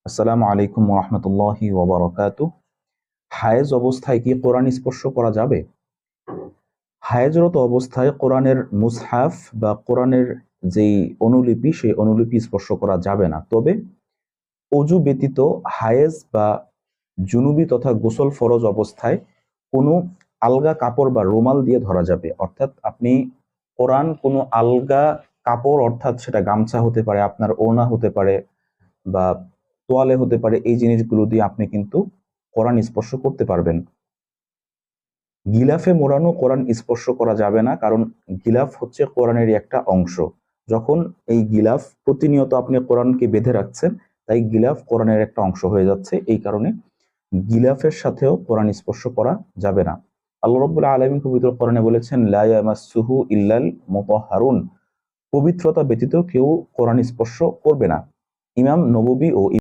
আসসালামু আলাইকুম ওরহমতুল্লাহি ওয়াবারাকাতুহ। হায়েজ অবস্থায় কি কোরআন স্পর্শ করা যাবে? হায়েজরত অবস্থায় কোরআনের মুসহাফ বা কোরআনের যেই অনুলিপি সেই অনুলিপি স্পর্শ করা যাবে না। তবে অজু ব্যতীত হায়েজ বা জুনুবি তথা গোসল ফরজ অবস্থায় কোনো আলগা কাপড় বা রুমাল দিয়ে ধরা যাবে। অর্থাৎ আপনি কোরআন কোনো আলগা কাপড়, অর্থাৎ সেটা গামছা হতে পারে, আপনার ওড়না হতে পারে বা তোয়ালে হতে পারে, এই জিনিসগুলো দিয়ে আপনি কিন্তু কোরআন স্পর্শ করতে পারবেন। গিলাফে মোড়ানো কোরআন স্পর্শ করা যাবে না, কারণ গিলাফ হচ্ছে কোরআনেরই একটা অংশ। যখন এই গিলাফ প্রতিনিয়ত আপনি কোরআনকে বেঁধে রাখছেন, তাই গিলাফ কোরআনের একটা অংশ হয়ে যাচ্ছে। এই কারণে গিলাফের সাথেও কোরআন স্পর্শ করা যাবে না। আল্লাহ রাব্বুল আলামিন পবিত্র কোরআনে বলেছেন, লা ইয়ামাসসুহু ইল্লাল মুতাহহারুন, পবিত্রতা ব্যতীত কেউ কোরআন স্পর্শ করবে না। ইমাম নববী ও